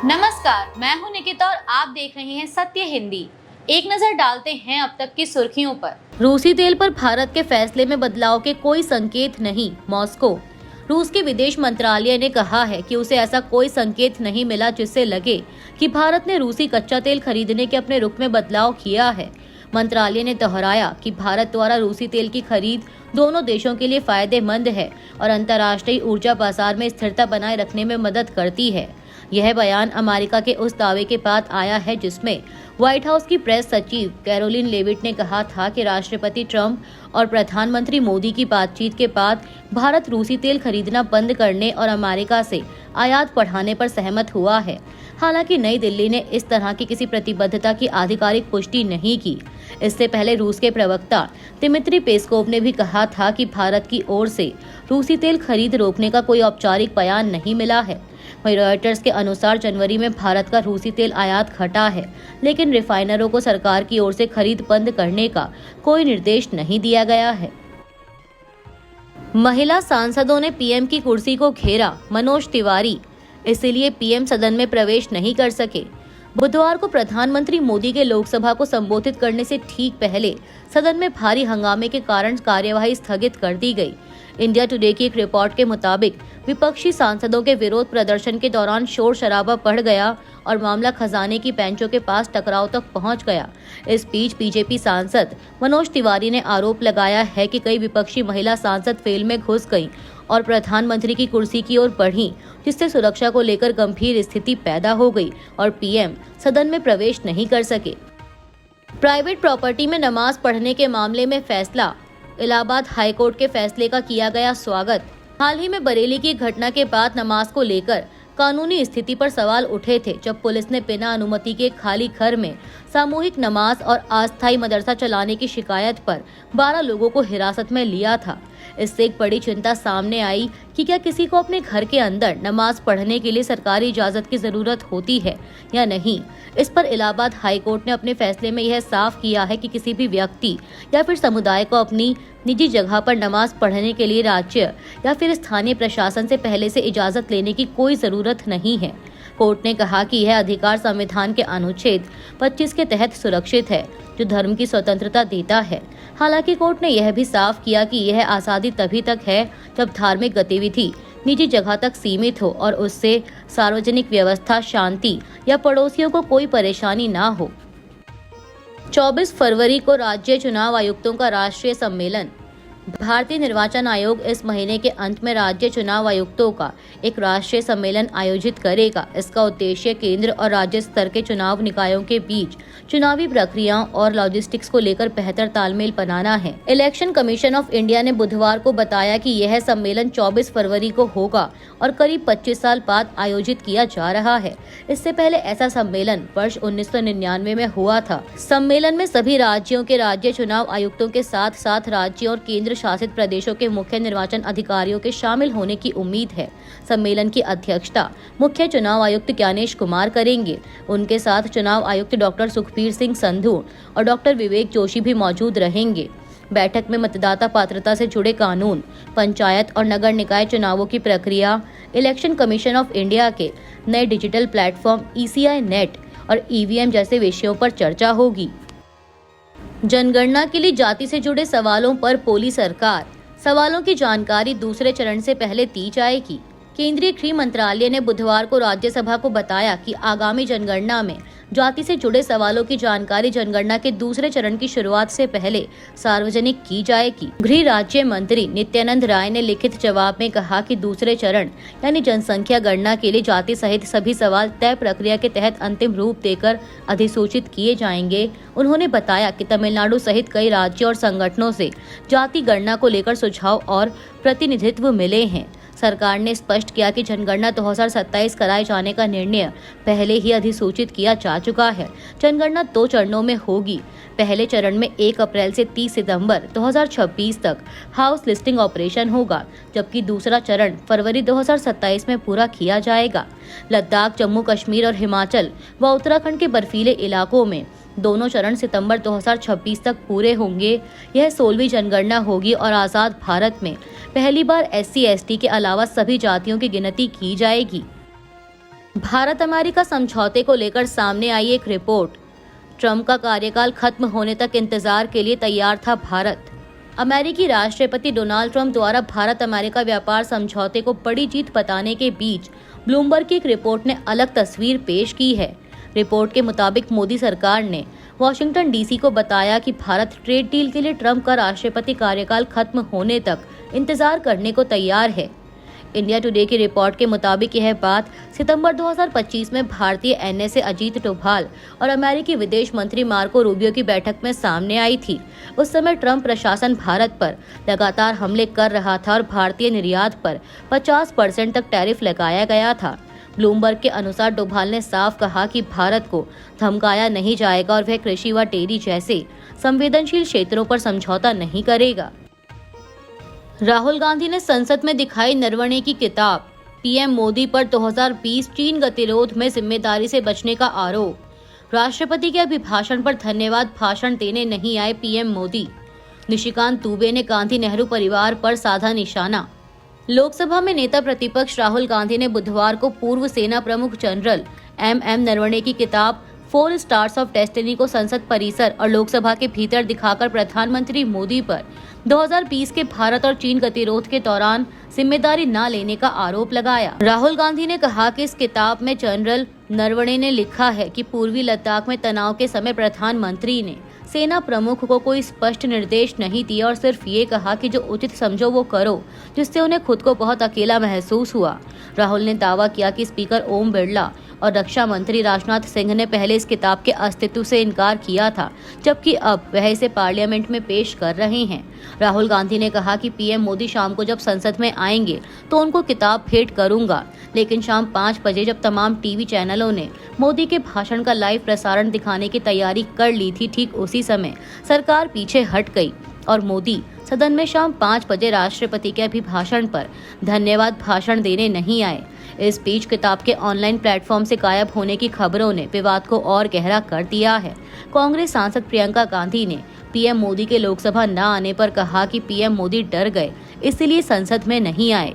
नमस्कार, मैं हूं निकिता और आप देख रहे हैं सत्य हिंदी। एक नजर डालते हैं अब तक की सुर्खियों पर। रूसी तेल पर भारत के फैसले में बदलाव के कोई संकेत नहीं। मॉस्को। रूस के विदेश मंत्रालय ने कहा है कि उसे ऐसा कोई संकेत नहीं मिला जिससे लगे कि भारत ने रूसी कच्चा तेल खरीदने के अपने रुख में बदलाव किया है। मंत्रालय ने दोहराया कि भारत द्वारा रूसी तेल की खरीद दोनों देशों के लिए फायदेमंद है और अंतर्राष्ट्रीय ऊर्जा बाजार में स्थिरता बनाए रखने में मदद करती है। यह बयान अमेरिका के उस दावे के बाद आया है जिसमें व्हाइट हाउस की प्रेस सचिव कैरोलिन लेविट ने कहा था कि राष्ट्रपति ट्रंप और प्रधानमंत्री मोदी की बातचीत के बाद भारत रूसी तेल खरीदना बंद करने और अमेरिका से आयात बढ़ाने पर सहमत हुआ है। हालांकि नई दिल्ली ने इस तरह की किसी प्रतिबद्धता की आधिकारिक पुष्टि नहीं की। इससे पहले रूस के प्रवक्ता दिमित्री पेस्कोव ने भी कहा था कि भारत की ओर से रूसी तेल खरीद रोकने का कोई औपचारिक बयान नहीं मिला है। वहीं रॉयटर्स के अनुसार जनवरी में भारत का रूसी तेल आयात घटा है, लेकिन रिफाइनरों को सरकार की ओर से खरीद बंद करने का कोई निर्देश नहीं दिया गया है। महिला सांसदों ने पीएम की कुर्सी को घेरा। मनोज तिवारी इसलिए पीएम सदन में प्रवेश नहीं कर सके। बुधवार को प्रधानमंत्री मोदी के लोकसभा को संबोधित करने से ठीक पहले सदन में भारी हंगामे के कारण कार्यवाही स्थगित कर दी गई। इंडिया टुडे की एक रिपोर्ट के मुताबिक विपक्षी सांसदों के विरोध प्रदर्शन के दौरान शोर शराबा बढ़ गया और मामला खजाने की बेंचों के पास टकराव तक पहुंच गया। इस बीच बीजेपी सांसद मनोज तिवारी ने आरोप लगाया है कि कई विपक्षी महिला सांसद फेल में घुस गईं और प्रधानमंत्री की कुर्सी की ओर बढ़ीं, जिससे सुरक्षा को लेकर गंभीर स्थिति पैदा हो गई और पीएम सदन में प्रवेश नहीं कर सके। प्राइवेट प्रॉपर्टी में नमाज पढ़ने के मामले में फैसला। इलाहाबाद हाईकोर्ट के फैसले का किया गया स्वागत। हाल ही में बरेली की घटना के बाद नमाज को लेकर कानूनी स्थिति पर सवाल उठे थे, जब पुलिस ने बिना अनुमति के खाली घर में सामूहिक नमाज और अस्थायी मदरसा चलाने की शिकायत पर 12 लोगों को हिरासत में लिया था। इससे एक बड़ी चिंता सामने आई कि क्या किसी को अपने घर के अंदर नमाज पढ़ने के लिए सरकारी इजाजत की जरूरत होती है या नहीं। इस पर इलाहाबाद हाईकोर्ट ने अपने फैसले में यह साफ किया है कि किसी भी व्यक्ति या फिर समुदाय को अपनी निजी जगह पर नमाज पढ़ने के लिए राज्य या फिर स्थानीय प्रशासन से पहले से इजाजत लेने की कोई जरूरत नहीं है। कोर्ट ने कहा कि यह अधिकार संविधान के अनुच्छेद 25 के तहत सुरक्षित है, जो धर्म की स्वतंत्रता देता है। हालांकि कोर्ट ने यह भी साफ किया कि यह आज़ादी तभी तक है जब धार्मिक गतिविधि निजी जगह तक सीमित हो और उससे सार्वजनिक व्यवस्था, शांति या पड़ोसियों को कोई परेशानी ना हो। 24 फरवरी को राज्य चुनाव आयुक्तों का राष्ट्रीय सम्मेलन। भारतीय निर्वाचन आयोग इस महीने के अंत में राज्य चुनाव आयुक्तों का एक राष्ट्रीय सम्मेलन आयोजित करेगा। इसका उद्देश्य केंद्र और राज्य स्तर के चुनाव निकायों के बीच चुनावी प्रक्रियाओं और लॉजिस्टिक्स को लेकर बेहतर तालमेल बनाना है। इलेक्शन कमीशन ऑफ इंडिया ने बुधवार को बताया कि यह सम्मेलन 24 फरवरी को होगा और करीब 25 साल बाद आयोजित किया जा रहा है। इससे पहले ऐसा सम्मेलन वर्ष 1999 में हुआ था। सम्मेलन में सभी राज्यों के राज्य चुनाव आयुक्तों के साथ साथ राज्यों और केंद्र शासित प्रदेशों के मुख्य निर्वाचन अधिकारियों के शामिल होने की उम्मीद है। सम्मेलन की अध्यक्षता मुख्य चुनाव आयुक्त ज्ञानेश कुमार करेंगे। उनके साथ चुनाव आयुक्त डॉक्टर सुखबीर सिंह संधू और डॉक्टर विवेक जोशी भी मौजूद रहेंगे। बैठक में मतदाता पात्रता से जुड़े कानून, पंचायत और नगर निकाय चुनावों की प्रक्रिया, इलेक्शन कमीशन ऑफ इंडिया के नए डिजिटल प्लेटफॉर्म ECI नेट और EVM जैसे विषयों पर चर्चा होगी। जनगणना के लिए जाति से जुड़े सवालों पर बोली सरकार। सवालों की जानकारी दूसरे चरण से पहले दी जाएगी। केंद्रीय गृह मंत्रालय ने बुधवार को राज्यसभा को बताया कि आगामी जनगणना में जाति से जुड़े सवालों की जानकारी जनगणना के दूसरे चरण की शुरुआत से पहले सार्वजनिक की जाएगी। गृह राज्य मंत्री नित्यानंद राय ने लिखित जवाब में कहा कि दूसरे चरण यानी जनसंख्या गणना के लिए जाति सहित सभी सवाल तय प्रक्रिया के तहत अंतिम रूप देकर अधिसूचित किए जाएंगे। उन्होंने बताया कि तमिलनाडु सहित कई राज्यों और संगठनों से जाति गणना को लेकर सुझाव और प्रतिनिधित्व मिले हैं। सरकार ने स्पष्ट किया कि जनगणना 2027 कराए जाने का निर्णय पहले ही अधिसूचित किया जा चुका है। जनगणना 2 चरणों में होगी। पहले चरण में 1 अप्रैल से 30 सितंबर 2026 तक हाउस लिस्टिंग ऑपरेशन होगा, जबकि दूसरा चरण फरवरी 2027 में पूरा किया जाएगा। लद्दाख, जम्मू कश्मीर और हिमाचल व उत्तराखंड के बर्फीले इलाकों में दोनों चरण सितंबर 2026 तक पूरे होंगे। यह 16वीं जनगणना होगी और आज़ाद भारत में पहली बार SC/ST के अलावा सभी जातियों की गिनती की जाएगी। भारत अमेरिका समझौते को लेकर सामने आई एक रिपोर्ट। ट्रंप का कार्यकाल खत्म होने तक इंतजार के लिए तैयार था भारत। अमेरिकी राष्ट्रपति डोनाल्ड ट्रंप द्वारा भारत अमेरिका व्यापार समझौते को बड़ी जीत बताने के बीच ब्लूमबर्ग की एक रिपोर्ट ने अलग तस्वीर पेश की है। रिपोर्ट के मुताबिक मोदी सरकार ने वॉशिंगटन डीसी को बताया कि भारत ट्रेड डील के लिए ट्रंप का राष्ट्रपति कार्यकाल खत्म होने तक इंतजार करने को तैयार है। इंडिया टुडे की रिपोर्ट के मुताबिक यह बात सितंबर 2025 में भारतीय एनएसए अजीत डोभाल और अमेरिकी विदेश मंत्री मार्को रूबियो की बैठक में सामने आई थी। उस समय ट्रंप प्रशासन भारत पर लगातार हमले कर रहा था और भारतीय निर्यात पर 50% तक टैरिफ लगाया गया था। ब्लूमबर्ग के अनुसार डोभाल ने साफ कहा कि भारत को धमकाया नहीं जाएगा और वह कृषि व डेयरी जैसे संवेदनशील क्षेत्रों पर समझौता नहीं करेगा। राहुल गांधी ने संसद में दिखाई नरवणे की किताब। पीएम मोदी पर 2020 चीन गतिरोध में जिम्मेदारी से बचने का आरोप। राष्ट्रपति के अभिभाषण पर धन्यवाद भाषण देने नहीं आए पीएम मोदी। निशिकांत दुबे ने गांधी नेहरू परिवार पर साधा निशाना। लोकसभा में नेता प्रतिपक्ष राहुल गांधी ने बुधवार को पूर्व सेना प्रमुख जनरल एम नरवणे की किताब 4 स्टार्स ऑफ डेस्टिनी को संसद परिसर और लोकसभा के भीतर दिखाकर प्रधानमंत्री मोदी पर 2020 के भारत और चीन गतिरोध के दौरान जिम्मेदारी न लेने का आरोप लगाया। राहुल गांधी ने कहा कि इस किताब में जनरल नरवणे ने लिखा है कि पूर्वी लद्दाख में तनाव के समय प्रधानमंत्री ने सेना प्रमुख को कोई स्पष्ट निर्देश नहीं दिया और सिर्फ ये कहा कि जो उचित समझो वो करो, जिससे उन्हें खुद को बहुत अकेला महसूस हुआ। राहुल ने दावा किया कि स्पीकर ओम बिरला और रक्षा मंत्री राजनाथ सिंह ने पहले इस किताब के अस्तित्व से इनकार किया था, जबकि अब वह इसे पार्लियामेंट में पेश कर रहे हैं। राहुल गांधी ने कहा कि पीएम मोदी शाम को जब संसद में आएंगे तो उनको किताब भेंट करूंगा, लेकिन शाम 5 बजे जब तमाम टीवी चैनलों ने मोदी के भाषण का लाइव प्रसारण दिखाने की तैयारी कर ली थी, ठीक उसी समय सरकार पीछे हट गई और मोदी सदन में शाम 5 बजे राष्ट्रपति के अभिभाषण पर धन्यवाद भाषण देने नहीं आए। इस बीच किताब के ऑनलाइन प्लेटफॉर्म से गायब होने की खबरों ने विवाद को और गहरा कर दिया है। कांग्रेस सांसद प्रियंका गांधी ने पीएम मोदी के लोकसभा न आने पर कहा कि पीएम मोदी डर गए, इसलिए संसद में नहीं आए।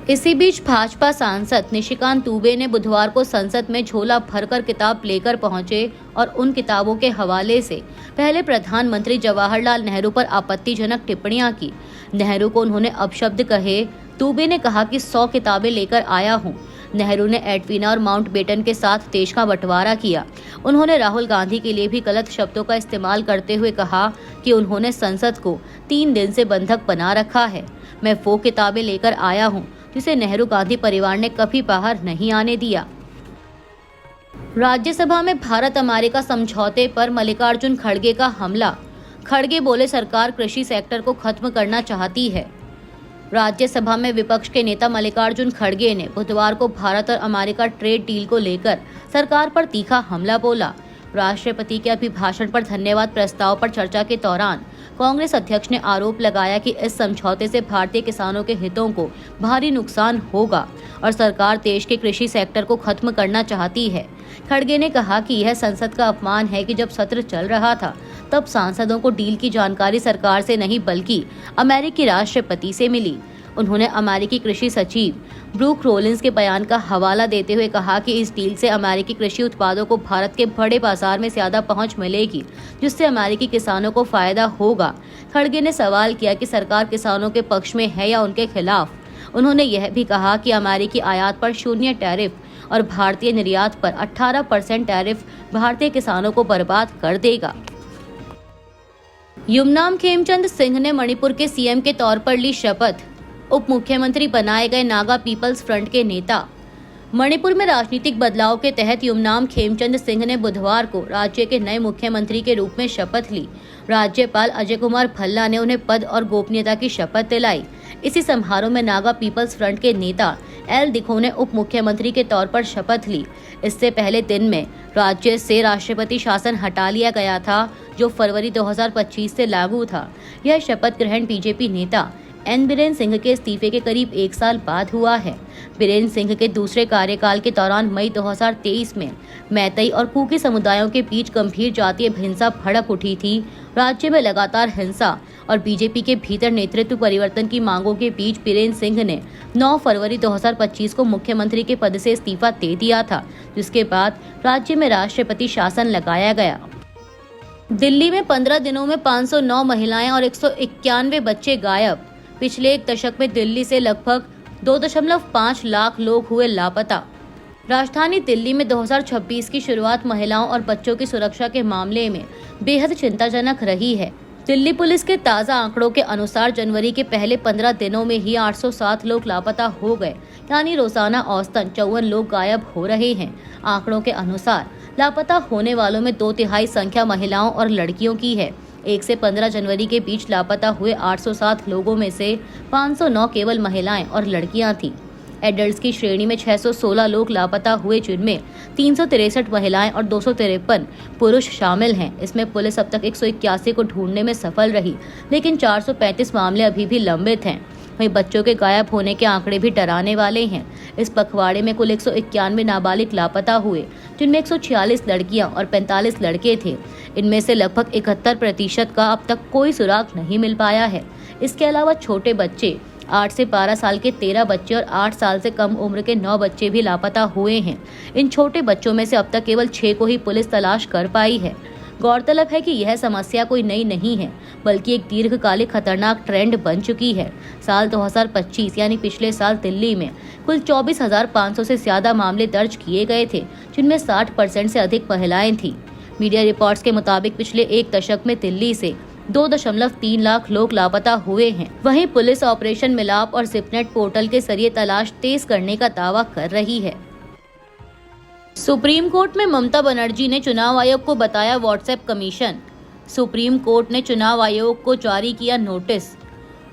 इसी बीच भाजपा सांसद निशिकांत दुबे ने बुधवार को संसद में झोला भरकर किताब लेकर पहुंचे और उन किताबों के हवाले से पहले प्रधानमंत्री जवाहरलाल नेहरू पर आपत्तिजनक टिप्पणियां की। नेहरू को उन्होंने अपशब्द कहे। दुबे ने कहा कि 100 किताबें लेकर आया हूं। नेहरू ने एडविना और माउंटबेटन के साथ देश का बंटवारा किया। उन्होंने राहुल गांधी के लिए भी गलत शब्दों का इस्तेमाल करते हुए कहा कि उन्होंने संसद को 3 दिन से बंधक बना रखा है। मैं वो किताबें लेकर आया हूं जिसे नेहरू गांधी परिवार ने कभी बाहर नहीं आने दिया। राज्यसभा में भारत अमेरिका समझौते पर मल्लिकार्जुन खड़गे का हमला। खड़गे बोले सरकार कृषि सेक्टर को खत्म करना चाहती है। राज्यसभा में विपक्ष के नेता मल्लिकार्जुन खड़गे ने बुधवार को भारत और अमेरिका ट्रेड डील को लेकर सरकार पर तीखा हमला बोला। राष्ट्रपति के अभिभाषण पर धन्यवाद प्रस्ताव पर चर्चा के दौरान कांग्रेस अध्यक्ष ने आरोप लगाया कि इस समझौते से भारतीय किसानों के हितों को भारी नुकसान होगा और सरकार देश के कृषि सेक्टर को खत्म करना चाहती है। खड़गे ने कहा कि यह संसद का अपमान है कि जब सत्र चल रहा था तब सांसदों को डील की जानकारी सरकार से नहीं बल्कि अमेरिकी राष्ट्रपति से मिली। उन्होंने अमेरिकी कृषि सचिव ब्रूक रोलिंस के बयान का हवाला देते हुए कहा कि इस डील से अमेरिकी कृषि उत्पादों को भारत के बड़े बाजार में ज्यादा पहुंच मिलेगी, जिससे अमेरिकी किसानों को फायदा होगा। खड़गे ने सवाल किया कि सरकार किसानों के पक्ष में है या उनके खिलाफ। उन्होंने यह भी कहा कि अमेरिकी आयात पर 0 टैरिफ और भारतीय निर्यात पर 18% टैरिफ भारतीय किसानों को बर्बाद कर देगा। युमनाम खेमचंद सिंह ने मणिपुर के सीएम के तौर पर ली शपथ। उप मुख्यमंत्री बनाए गए नागा पीपल्स फ्रंट के नेता। मणिपुर में राजनीतिक बदलाव के तहत युमनाम खेमचंद सिंह ने बुधवार को राज्य के नए मुख्यमंत्री के रूप में शपथ ली। राज्यपाल अजय कुमार भल्ला ने उन्हें पद और गोपनीयता की शपथ दिलाई। इसी समारोह में नागा पीपल्स फ्रंट के नेता एल दिखो ने उप मुख्यमंत्री के तौर पर शपथ ली। इससे पहले दिन में राज्य से राष्ट्रपति शासन हटा लिया गया था, जो फरवरी 2025 से लागू था। यह शपथ ग्रहण बीजेपी नेता एन बीरेन सिंह के इस्तीफे के करीब 1 साल बाद हुआ है। बीरेन सिंह के दूसरे कार्यकाल के दौरान मई 2023 में मैतई और कुकी समुदायों के बीच गंभीर जातीय हिंसा भड़क उठी थी। राज्य में लगातार हिंसा और बीजेपी के भीतर नेतृत्व परिवर्तन की मांगों के बीच बीरेन्द्र सिंह ने 9 फरवरी 2025 को मुख्यमंत्री के पद से इस्तीफा दे दिया था, जिसके बाद राज्य में राष्ट्रपति शासन लगाया गया। दिल्ली में 15 दिनों में 509 महिलाएं और 191 बच्चे गायब। पिछले एक दशक में दिल्ली से लगभग 2.5 लाख लोग हुए लापता। राजधानी दिल्ली में 2026 की शुरुआत महिलाओं और बच्चों की सुरक्षा के मामले में बेहद चिंताजनक रही है। दिल्ली पुलिस के ताज़ा आंकड़ों के अनुसार जनवरी के पहले 15 दिनों में ही 807 लोग लापता हो गए, यानी रोजाना औसतन 54 लोग गायब हो रहे हैं। आंकड़ों के अनुसार लापता होने वालों में 2/3 संख्या महिलाओं और लड़कियों की है। 1 से 15 जनवरी के बीच लापता हुए 807 लोगों में से 509 केवल महिलाएं और लड़कियां थीं। एडल्ट्स की श्रेणी में 616 लोग लापता हुए, जिनमें 363 महिलाएं और 253 पुरुष शामिल हैं। इसमें पुलिस अब तक 181 को ढूंढने में सफल रही, लेकिन 435 मामले अभी भी लंबित हैं। वहीं बच्चों के गायब होने के आंकड़े भी डराने वाले हैं। इस पखवाड़े में कुल 191 नाबालिग लापता हुए, जिनमें 146 लड़कियां और 45 लड़के थे। इनमें से लगभग 71% का अब तक कोई सुराग नहीं मिल पाया है। इसके अलावा छोटे बच्चे 8 से 12 साल के 13 बच्चे और 8 साल से कम उम्र के 9 बच्चे भी लापता हुए हैं। इन छोटे बच्चों में से अब तक केवल 6 को ही पुलिस तलाश कर पाई है। गौरतलब है कि यह समस्या कोई नई नहीं है, बल्कि एक दीर्घकालिक खतरनाक ट्रेंड बन चुकी है। साल 2025 यानी पिछले साल दिल्ली में कुल 24,500 से ज्यादा मामले दर्ज किए गए थे, जिनमें 60% से अधिक महिलाएं थीं। मीडिया रिपोर्ट्स के मुताबिक पिछले एक दशक में दिल्ली से 2.3 लाख लोग लापता हुए हैं। वहीं पुलिस ऑपरेशन मिलाप और सिपनेट पोर्टल के जरिए तलाश तेज करने का दावा कर रही है। सुप्रीम कोर्ट में ममता बनर्जी ने चुनाव आयोग को बताया व्हाट्सएप कमीशन। सुप्रीम कोर्ट ने चुनाव आयोग को जारी किया नोटिस।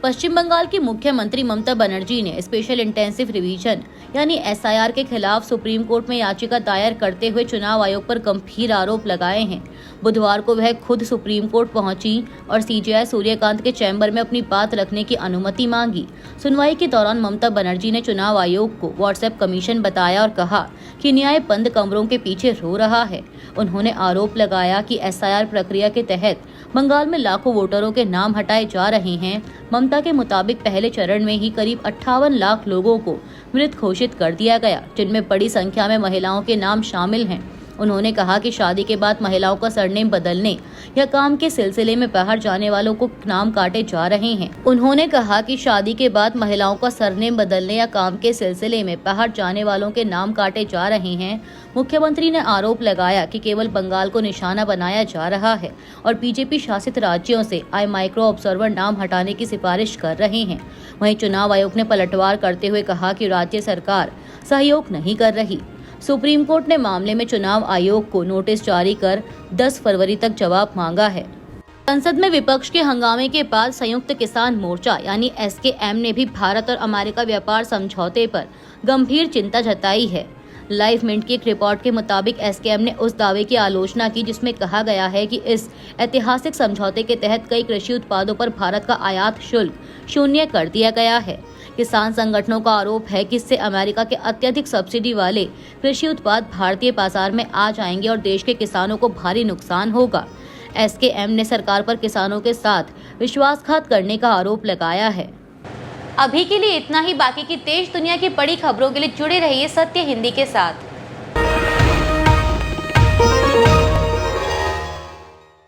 पश्चिम बंगाल की मुख्यमंत्री ममता बनर्जी ने स्पेशल इंटेंसिव रिवीजन यानी एसआईआर के खिलाफ सुप्रीम कोर्ट में याचिका दायर करते हुए चुनाव आयोग पर गंभीर आरोप लगाए हैं। बुधवार को वह खुद सुप्रीम कोर्ट पहुंची और सीजेआई सूर्यकांत के चैम्बर में अपनी बात रखने की अनुमति मांगी। सुनवाई के दौरान ममता बनर्जी ने चुनाव आयोग को व्हाट्सएप कमीशन बताया और कहा कि न्याय बंद कमरों के पीछे रो रहा है। उन्होंने आरोप लगाया कि एसआईआर प्रक्रिया के तहत बंगाल में लाखों वोटरों के नाम हटाए जा रहे हैं। ममता के मुताबिक पहले चरण में ही करीब 58 लाख लोगों को मृत घोषित कर दिया गया, जिनमें बड़ी संख्या में महिलाओं के नाम शामिल हैं। उन्होंने कहा कि शादी के बाद महिलाओं का सरनेम बदलने या काम के सिलसिले में बाहर जाने वालों को नाम काटे जा रहे हैं। उन्होंने कहा कि शादी के बाद महिलाओं का सरनेम बदलने या काम के सिलसिले में बाहर जाने वालों के नाम काटे जा रहे हैं। मुख्यमंत्री ने आरोप लगाया कि केवल बंगाल को निशाना बनाया जा रहा है और बीजेपी शासित राज्यों से आए माइक्रो ऑब्जर्वर नाम हटाने की सिफारिश कर रहे हैं। वहीं चुनाव आयोग ने पलटवार करते हुए कहा कि राज्य सरकार सहयोग नहीं कर रही। सुप्रीम कोर्ट ने मामले में चुनाव आयोग को नोटिस जारी कर 10 फरवरी तक जवाब मांगा है। संसद में विपक्ष के हंगामे के बाद संयुक्त किसान मोर्चा यानी एसकेएम ने भी भारत और अमेरिका व्यापार समझौते पर गंभीर चिंता जताई है। लाइव मिनट की एक रिपोर्ट के मुताबिक एसकेएम ने उस दावे की आलोचना की जिसमें कहा गया है कि इस ऐतिहासिक समझौते के तहत कई कृषि उत्पादों पर भारत का आयात शुल्क शून्य कर दिया गया है। किसान संगठनों का आरोप है कि इससे अमेरिका के अत्यधिक सब्सिडी वाले कृषि उत्पाद भारतीय बाजार में आ जाएंगे और देश के किसानों को भारी नुकसान होगा। एसकेएम ने सरकार पर किसानों के साथ विश्वासघात करने का आरोप लगाया है। अभी के लिए इतना ही। बाकी की देश दुनिया की बड़ी खबरों के लिए जुड़े रहिए सत्य हिंदी के साथ।